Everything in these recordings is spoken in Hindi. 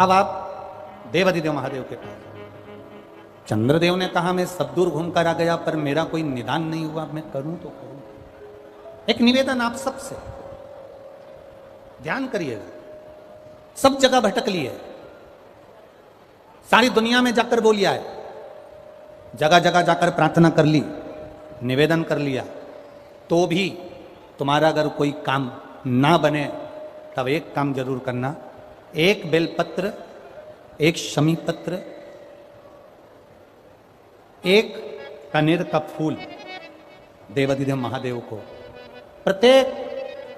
अब आप देवाधिदेव महादेव के पास। चंद्रदेव ने कहा मैं सब दूर घूम कर आ गया पर मेरा कोई निदान नहीं हुआ, मैं करूं तो करूं। एक निवेदन आप सबसे, ध्यान करिएगा, सब जगह भटक लिए, सारी दुनिया में जाकर बोलिया है, जगह जगह जाकर प्रार्थना कर ली, निवेदन कर लिया, तो भी तुम्हारा अगर कोई काम ना बने तब एक काम जरूर करना, एक बेलपत्र, एक शमी पत्र, एक कनेर का फूल देवाधिदेव महादेव को प्रत्येक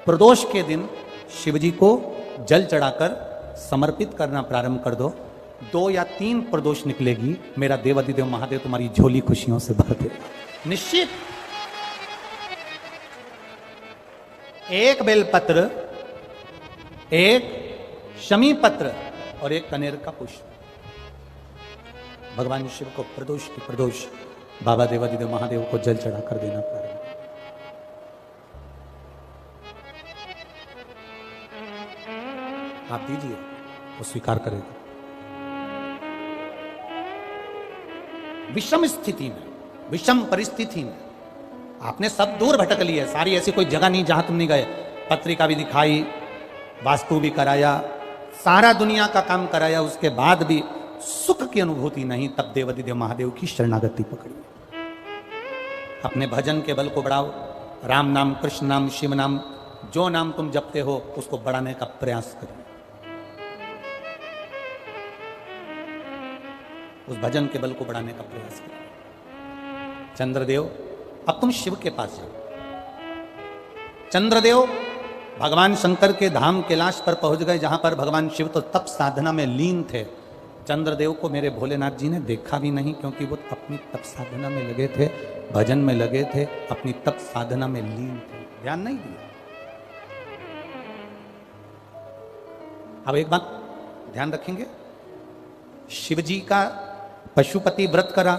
प्रदोष के दिन शिवजी को जल चढ़ाकर समर्पित करना प्रारंभ कर दो। 2 या 3 प्रदोष निकलेगी, मेरा देवाधिदेव महादेव तुम्हारी झोली खुशियों से भर दे निश्चित। एक बेलपत्र, एक शमी पत्र और एक कनेर का पुष्प भगवान शिव को प्रदोष की प्रदोष बाबा देवाधिदेव महादेव को जल चढ़ाकर देना प्रारंभ। आप दीजिए, वो स्वीकार करेगा। विषम स्थिति में, विषम परिस्थिति में आपने सब दूर भटक लिया, सारी ऐसी कोई जगह नहीं जहां तुम नहीं गए। पत्रिका भी दिखाई, वास्तु भी कराया, सारा दुनिया का काम कराया, उसके बाद भी सुख की अनुभूति नहीं। तब देवाधिदेव महादेव की शरणागति पकड़ी। अपने भजन के बल को बढ़ाओ, राम नाम, कृष्ण नाम, शिव नाम, जो नाम तुम जपते हो उसको बढ़ाने का प्रयास करो। उस भजन के बल को बढ़ाने का प्रयास करो। चंद्रदेव, अब तुम शिव के पास जाओ। चंद्रदेव भगवान शंकर के धाम कैलाश पर पहुंच गए, जहां पर भगवान शिव तो तप साधना में लीन थे। चंद्रदेव को मेरे भोलेनाथ जी ने देखा भी नहीं, क्योंकि वो अपनी तप साधना में लगे थे, भजन में लगे थे, अपनी तप साधना में लीन थे, ध्यान नहीं दिया। अब एक बात ध्यान रखेंगे, शिव जी का पशुपति व्रत करा,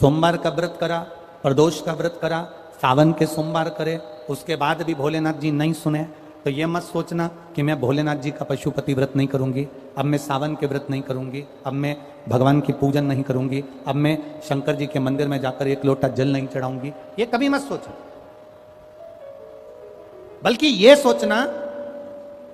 सोमवार का व्रत करा, प्रदोष का व्रत करा, सावन के सोमवार करे, उसके बाद भी भोलेनाथ जी नहीं सुने, तो ये मत सोचना कि मैं भोलेनाथ जी का पशुपति व्रत नहीं करूंगी, अब मैं सावन के व्रत नहीं करूंगी, अब मैं भगवान की पूजन नहीं करूंगी, अब मैं शंकर जी के मंदिर में जाकर 1 लोटा जल नहीं चढ़ाऊंगी। ये कभी मत सोचो, बल्कि ये सोचना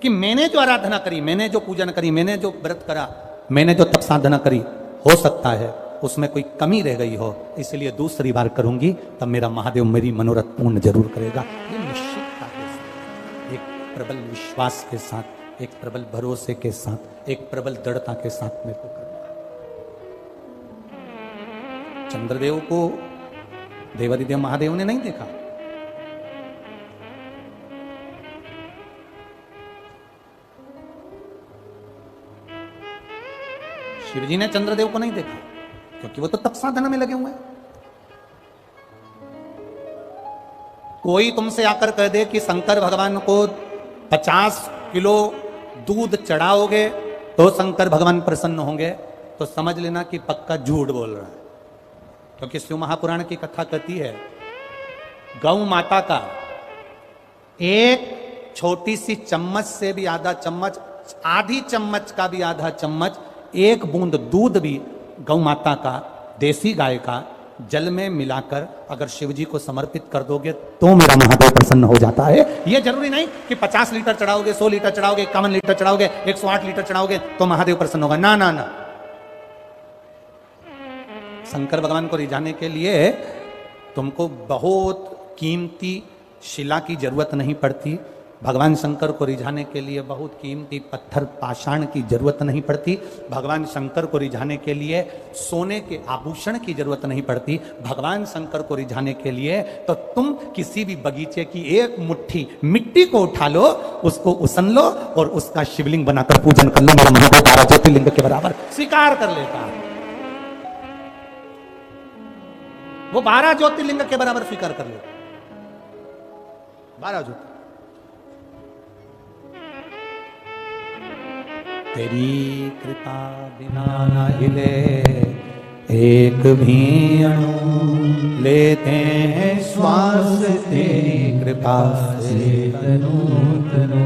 कि मैंने जो आराधना करी, मैंने जो पूजन करी, मैंने जो व्रत करा, मैंने जो तप साधना करी, हो सकता है उसमें कोई कमी रह गई हो, इसलिए दूसरी बार करूंगी, तब मेरा महादेव मेरी मनोरथ पूर्ण जरूर करेगा। ये निश्चितता के साथ, एक प्रबल विश्वास के साथ, एक प्रबल भरोसे के साथ, एक प्रबल दृढ़ता के साथ मेरे को करना। चंद्रदेव को देवाधिदेव महादेव ने नहीं देखा, शिवजी ने चंद्रदेव को नहीं देखा, क्योंकि वो तो तप साधना में लगे हुए हैं। कोई तुमसे आकर कह दे कि शंकर भगवान को 50 किलो दूध चढ़ाओगे तो शंकर भगवान प्रसन्न होंगे, तो समझ लेना कि पक्का झूठ बोल रहा है। क्योंकि शिव महापुराण की कथा कहती है, गौ माता का एक छोटी सी चम्मच से भी आधा चम्मच, आधी चम्मच का भी आधा चम्मच, एक बूंद दूध भी गौ माता का, देसी गाय का जल में मिलाकर अगर शिव जी को समर्पित कर दोगे तो मेरा महादेव प्रसन्न हो जाता है। यह जरूरी नहीं कि 50 लीटर चढ़ाओगे, 100 लीटर चढ़ाओगे, 51 लीटर चढ़ाओगे, 108 लीटर चढ़ाओगे तो महादेव प्रसन्न होगा, ना ना ना। शंकर भगवान को रिझाने के लिए तुमको बहुत कीमती शिला की जरूरत नहीं पड़ती, भगवान शंकर को रिझाने के लिए बहुत कीमती पत्थर पाषाण की जरूरत नहीं पड़ती, भगवान शंकर को रिझाने के लिए सोने के आभूषण की जरूरत नहीं पड़ती। भगवान शंकर को रिझाने के लिए तो तुम किसी भी बगीचे की एक मुट्ठी मिट्टी को उठा लो, उसको उसन लो और उसका शिवलिंग बनाकर पूजन कर लो, मेरा महादेव 12 ज्योतिर्लिंग के बराबर स्वीकार कर लेता है। वो 12 ज्योतिर्लिंग के बराबर स्वीकार कर लेता, 12 ज्योतिर्लिंग। तेरी कृपा बिना न हिले एक भी अणु, लेते हैं श्वास तेरी कृपा से तनु तनु।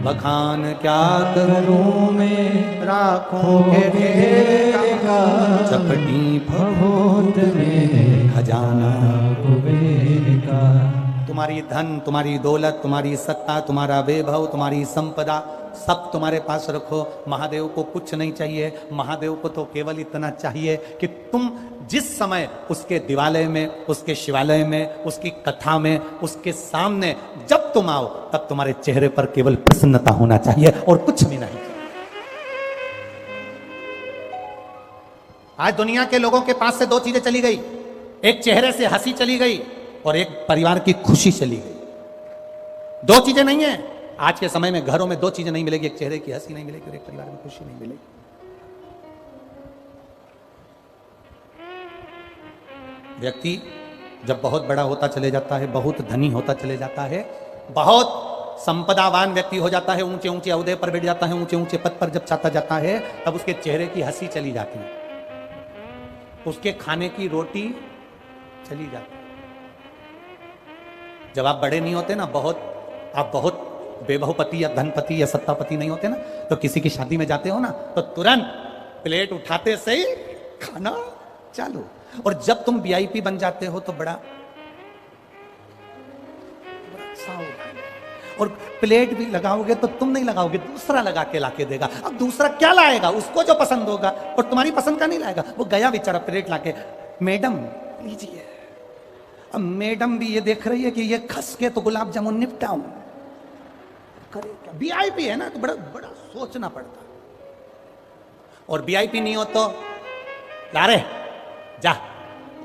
बखान क्या करूं मैं, राखों के ढेर चपटी भभूत में खजाना कुबेर का। तुम्हारी धन, तुम्हारी दौलत, तुम्हारी सत्ता, तुम्हारा वैभव, तुम्हारी संपदा सब तुम्हारे पास रखो, महादेव को कुछ नहीं चाहिए। महादेव को तो केवल इतना चाहिए कि तुम जिस समय उसके दिवालय में, उसके शिवालय में, उसकी कथा में, उसके सामने जब तुम आओ तब तुम्हारे चेहरे पर केवल प्रसन्नता होना चाहिए और कुछ भी नहीं। आज दुनिया के लोगों के पास से दो चीजें चली गई, एक चेहरे से हंसी चली गई और एक परिवार की खुशी चली गई। दो चीजें नहीं है आज के समय में, घरों में दो चीजें नहीं मिलेगी, एक चेहरे की हंसी नहीं मिलेगी और एक परिवार में खुशी नहीं मिलेगी। व्यक्ति जब बहुत बड़ा होता चले जाता है, बहुत धनी होता चले जाता है, बहुत संपदावान व्यक्ति हो जाता है, ऊंचे ऊंचे ओहदे पर बैठ जाता है, ऊंचे ऊंचे पद पर जब चाहता जाता है, तब उसके चेहरे की हंसी चली जाती है, उसके खाने की रोटी चली जाती है। जब आप बड़े नहीं होते ना, आप बहुत बेबहुपति या धनपति या सत्तापति नहीं होते ना, तो किसी की शादी में जाते हो ना, तो तुरंत प्लेट उठाते से ही खाना चालू। और जब तुम वीआईपी बन जाते हो तो बड़ा और प्लेट भी लगाओगे तो तुम नहीं लगाओगे, दूसरा लगा के लाके देगा। अब दूसरा क्या लाएगा, उसको जो पसंद होगा, और तुम्हारी पसंद का नहीं लाएगा। वो गया बेचारा प्लेट लाके, मैडम लीजिए। अब मैडम भी ये देख रही है कि ये खस के तो गुलाब जामुन निपटाऊं, करे क्या, वीआईपी है ना, तो बड़ा बड़ा सोचना पड़ता। और वीआईपी नहीं हो तो लारे जा,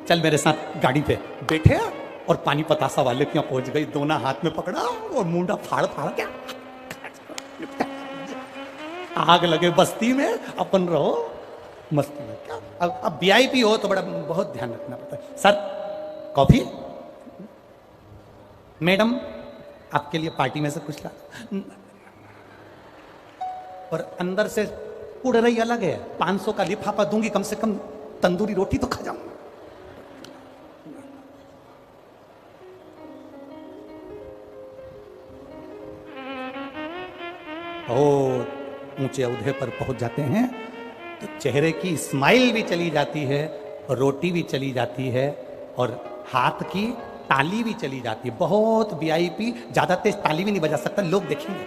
चल मेरे साथ गाड़ी पे बैठे, और पानी पतासा वाले के यहाँ पहुंच गई, दोनों हाथ में पकड़ा और मुंडा फाड़ फाड़ क्या, आग लगे बस्ती में, अपन रहो मस्ती में। क्या अब वीआईपी हो तो बड़ा बहुत ध्यान रखना पड़ता है। सर कॉफी, मैडम आपके लिए पार्टी में से कुछ ला, और अंदर से उड़ रही अलग है, 500 का लिफाफा दूंगी, कम से कम तंदूरी रोटी तो खा जाऊंगा। बहुत ऊंचे ओहदे पर पहुंच जाते हैं तो चेहरे की स्माइल भी चली जाती है, रोटी भी चली जाती है, और हाथ की ताली भी चली जाती है। बहुत वीआईपी ज्यादा तेज ताली भी नहीं बजा सकता, लोग देखेंगे।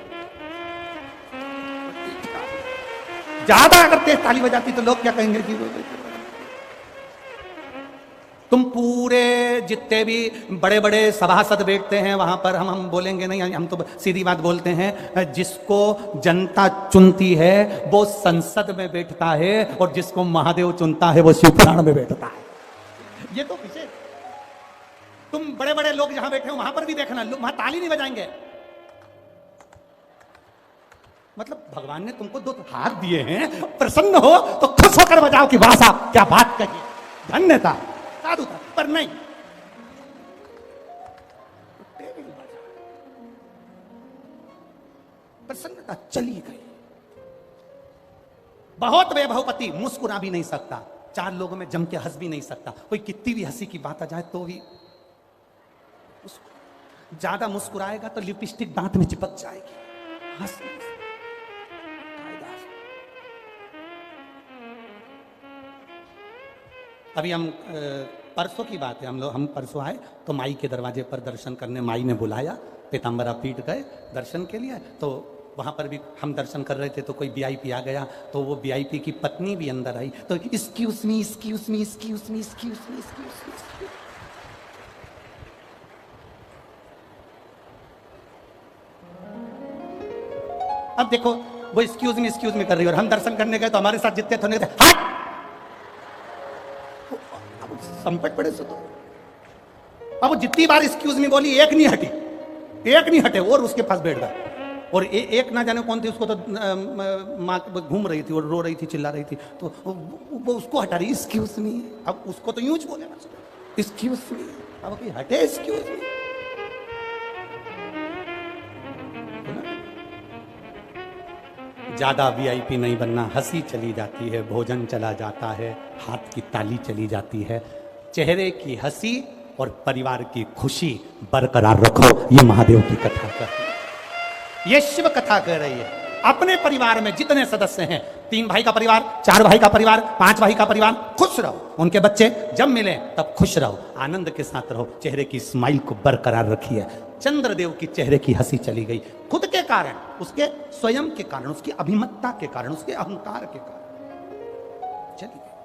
ज्यादा अगर तेज ताली बजाती तो लोग क्या कहेंगे कि तुम पूरे जितने भी बड़े बड़े सभासद बैठते हैं वहां पर, हम बोलेंगे नहीं, हम तो सीधी बात बोलते हैं, जिसको जनता चुनती है वो संसद में बैठता है, और जिसको महादेव चुनता है वो शिवपुराण में बैठता है। ये तो विशेष, तुम बड़े बड़े लोग जहां बैठे हो वहां पर भी देखना, लोग वहां ताली नहीं बजाएंगे। मतलब भगवान ने तुमको दो हाथ दिए हैं, प्रसन्न हो तो खुश होकर बजाओ कि वाह साहब क्या बात कही, धन्यता, साधुता, पर नहीं, प्रसन्नता चली गई। बहुत वैभवपति मुस्कुरा भी नहीं सकता, चार लोगों में जम के हंस भी नहीं सकता, कोई कितनी भी हंसी की बात आ जाए तो भी ज्यादा मुस्कुराएगा तो लिपस्टिक दांत में चिपक जाएगी, हंस। अभी हम परसों की बात है, हम परसों आए तो माई के दरवाजे पर दर्शन करने माई ने बुलाया, पीताम्बरा पीट गए दर्शन के लिए। तो वहाँ पर भी हम दर्शन कर रहे थे तो कोई वीआईपी आ गया, तो वो वीआईपी की पत्नी भी अंदर आई, तो excuse me excuse me excuse me excuse me excuse me. अब देखो वो एक्सक्यूज मी कर रही है, और हम दर्शन करने गए तो हमारे साथ जितने थे हट, संपट पड़े से तो अब जितनी बार एक्सक्यूज मी बोली एक नहीं हटी, एक नहीं हटे, और उसके पास बैठ गया। और एक ना जाने कौन थी, उसको तो माँ घूम रही थी और रो रही थी, चिल्ला रही थी, तो वो उसको हटा रही एक्सक्यूज मी। अब उसको तो यूं बोले ना एक्सक्यूज मी, अब कि हटे एक्सक्यूज मी। ज्यादा वीआईपी नहीं बनना, हंसी चली जाती है, भोजन चला जाता है, हाथ की ताली चली जाती है, चेहरे की हंसी और परिवार की खुशी बरकरार रखो, ये महादेव की कथा कहती है। ये शिव कथा कह रही है। अपने परिवार में जितने सदस्य हैं, 3 भाई का परिवार, 4 भाई का परिवार, 5 भाई का परिवार, खुश रहो। उनके बच्चे जब मिले तब खुश रहो, आनंद के साथ रहो, चेहरे की स्माइल को बरकरार रखिए। चंद्रदेव की चेहरे की हंसी चली गई, खुद के कारण, उसके स्वयं के कारण, उसकी अभिमतता के कारण, उसके अहंकार के कारण चली गई।